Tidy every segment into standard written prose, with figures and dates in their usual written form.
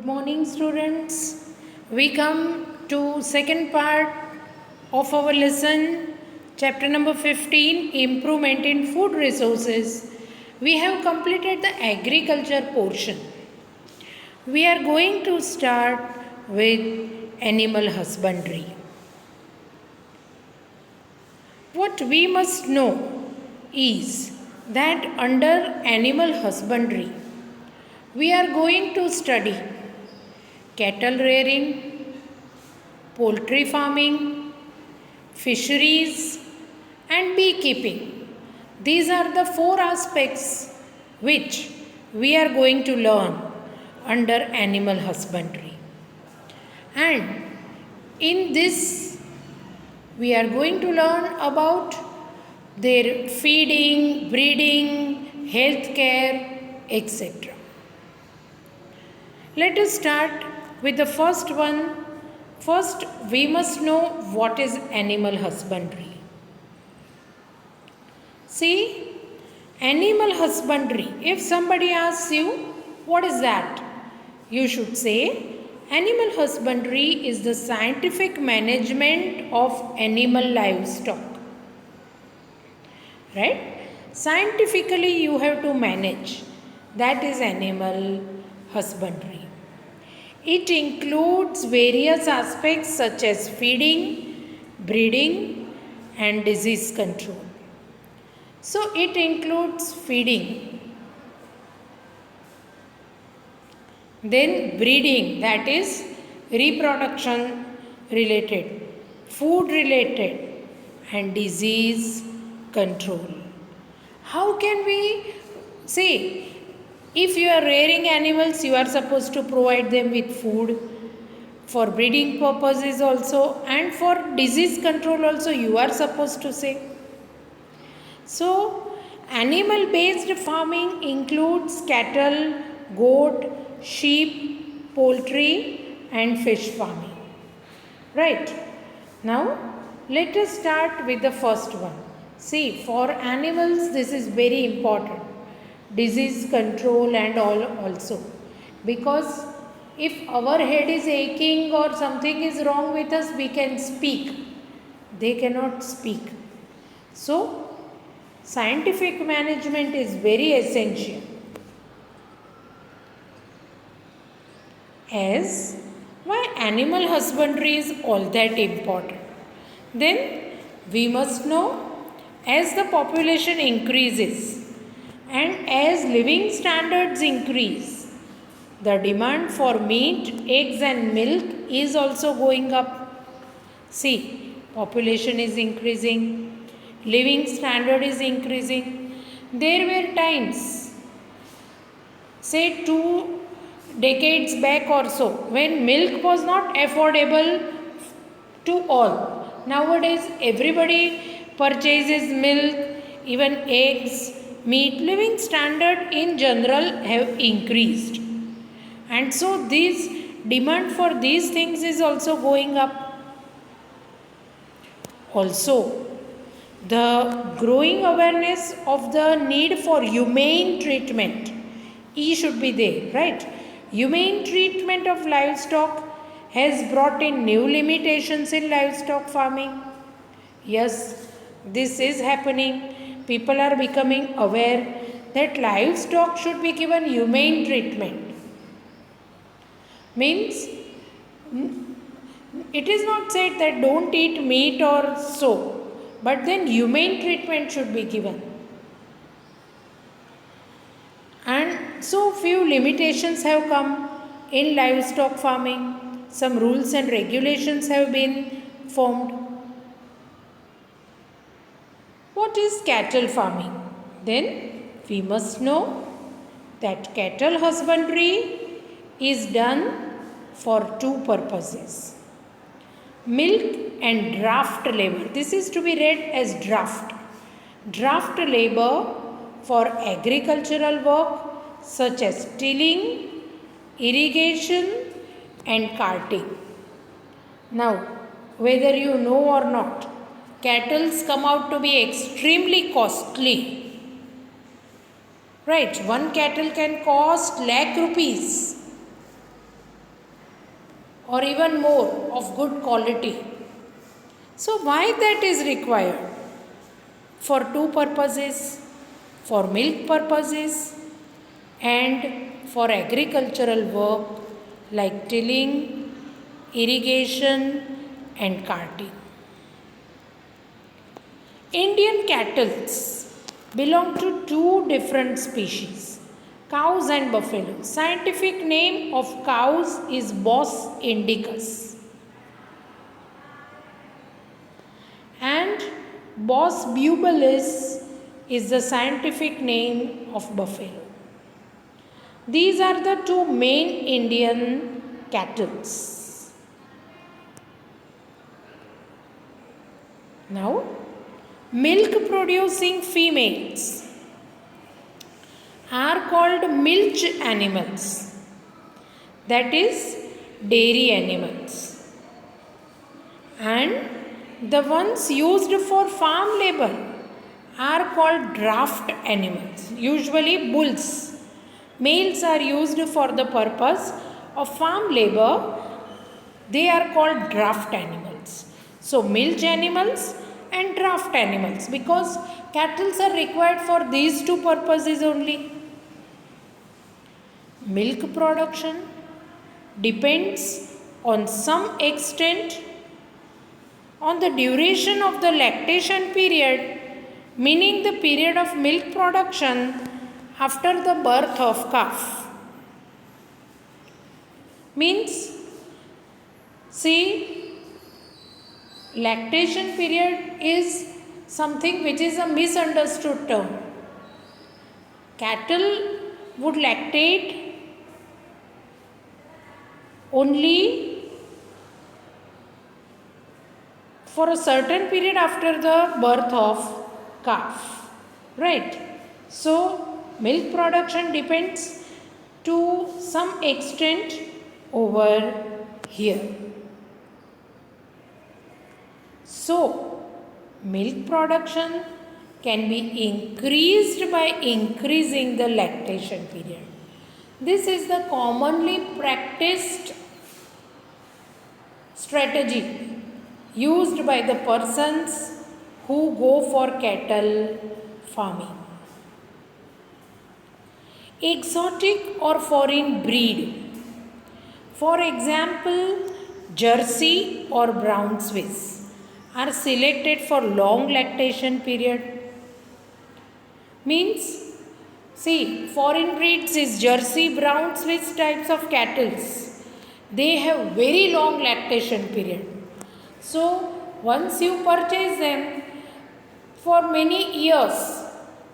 Good morning, students. We come to second part of our lesson, chapter number 15, Improvement in Food Resources. We have completed the agriculture portion. We are going to start with animal husbandry. What we must know is that under animal husbandry, we are going to study cattle rearing, poultry farming, fisheries, and beekeeping. These are the four aspects which we are going to learn under animal husbandry. And in this, we are going to learn about their feeding, breeding, health care, etc. Let us start with the first one. First, we must know what is animal husbandry. See, animal husbandry, if somebody asks you, what is that? You should say, animal husbandry is the scientific management of animal livestock. Right? Scientifically, you have to manage. That is animal husbandry. It includes various aspects such as feeding, breeding, and disease control. So, it includes feeding, then breeding, that is reproduction related, food related, and disease control. How can we say, if you are rearing animals, you are supposed to provide them with food for breeding purposes also, and for disease control also you are supposed to say. So, animal based farming includes cattle, goat, sheep, poultry, and fish farming. Right? Now, let us start with the first one. See, for animals, this is very important. Disease control and all also. Because if our head is aching or something is wrong with us, we can speak. They cannot speak. So, scientific management is very essential. As why animal husbandry is all that important? Then we must know, as the population increases and as living standards increase, the demand for meat, eggs and milk is also going up. See, population is increasing, living standard is increasing. There were times, say 2 decades back or so, when milk was not affordable to all. Nowadays, everybody purchases milk, even eggs, meat. Living standard in general have increased. And so, this demand for these things is also going up. Also, the growing awareness of the need for humane treatment, E should be there, right? Humane treatment of livestock has brought in new limitations in livestock farming. Yes, this is happening. People are becoming aware that livestock should be given humane treatment. Means, it is not said that don't eat meat or so, but then humane treatment should be given. And so few limitations have come in livestock farming. Some rules and regulations have been formed. What is cattle farming? Then we must know that cattle husbandry is done for two purposes: milk and draft labor. This is to be read as draft. Draft labor for agricultural work such as tilling, irrigation, and carting. Now, whether you know or not, cattle come out to be extremely costly. Right, one cattle can cost lakh rupees. or even more of good quality. So why that is required? For two purposes: for milk purposes and for agricultural work like tilling, irrigation and carting. Indian cattle belong to two different species, cows and buffalo. Scientific name of cows is Bos indicus and Bos bubalis is the scientific name of buffalo. These are the two main Indian cattle. Now, milk producing females are called milch animals, that is dairy animals, and the ones used for farm labor are called draft animals, usually bulls. Males are used for the purpose of farm labor, they are called draft animals. So milch animals and draft animals, because cattle are required for these two purposes only. Milk production depends on some extent on the duration of the lactation period, meaning the period of milk production after the birth of calf. Means, see, lactation period is something which is a misunderstood term. Cattle would lactate only for a certain period after the birth of calf, right? So milk production depends to some extent over here. So milk production can be increased by increasing the lactation period. This is the commonly practiced strategy used by the persons who go for cattle farming. Exotic or foreign breed, for example Jersey or Brown Swiss, are selected for long lactation period. Means, see, foreign breeds is Jersey, Brown Swiss types of cattle. They have very long lactation period. So once you purchase them, for many years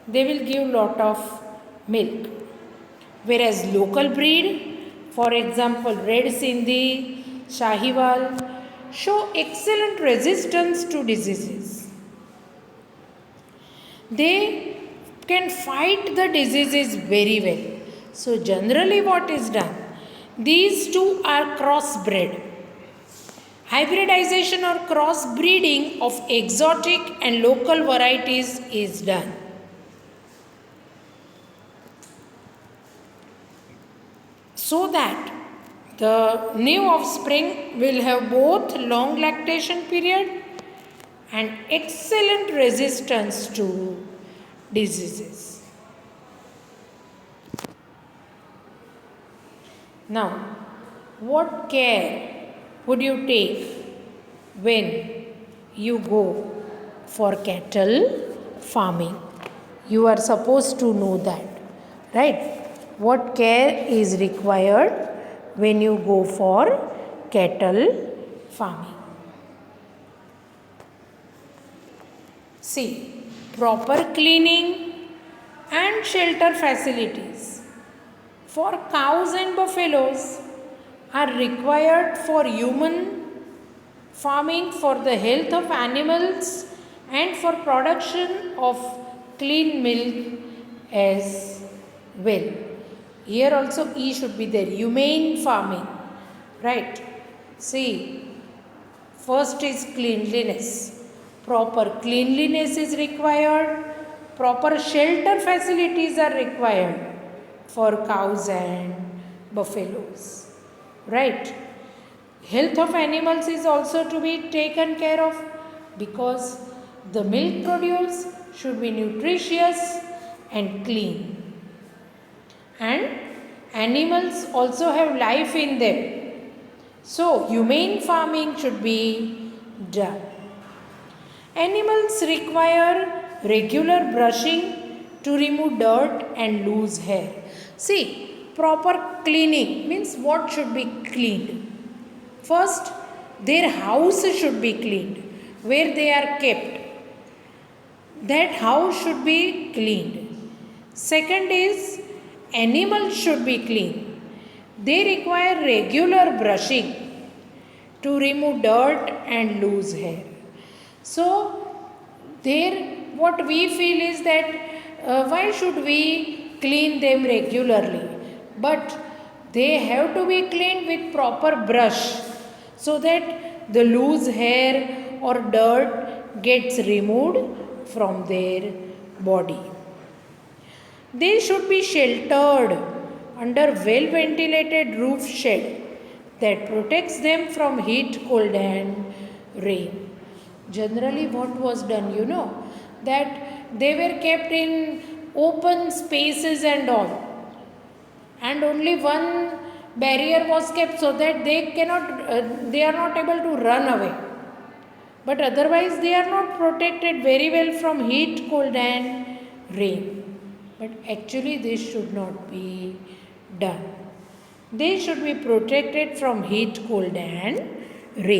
they will give lot of milk. Whereas local breed, for example Red Sindhi, Shahiwal, show excellent resistance to diseases. They can fight the diseases very well. So generally what is done? These two are crossbred. Hybridization or crossbreeding of exotic and local varieties is done. So that the new offspring will have both long lactation period and excellent resistance to diseases. Now, what care would you take when you go for cattle farming? You are supposed to know that, right? What care is required when you go for cattle farming? See, proper cleaning and shelter facilities for cows and buffaloes are required for human farming, for the health of animals and for production of clean milk as well. Here also E should be there, humane farming, right? See, first is cleanliness. Proper cleanliness is required, proper shelter facilities are required for cows and buffaloes, right? Health of animals is also to be taken care of, because the milk produced should be nutritious and clean. And animals also have life in them. So humane farming should be done. Animals require regular brushing to remove dirt and loose hair. See, proper cleaning means what should be cleaned? First, their house should be cleaned, where they are kept. That house should be cleaned. Second is, animals should be clean. They require regular brushing to remove dirt and loose hair. So, there what we feel is that why should we clean them regularly? But they have to be cleaned with proper brush, so that the loose hair or dirt gets removed from their body. They should be sheltered under well ventilated roof shed that protects them from heat, cold and rain. Generally what was done, that they were kept in open spaces and all, and only one barrier was kept so that they are not able to run away, but otherwise they are not protected very well from heat, cold and rain. But actually this should not be done. They should be protected from heat, cold and rain.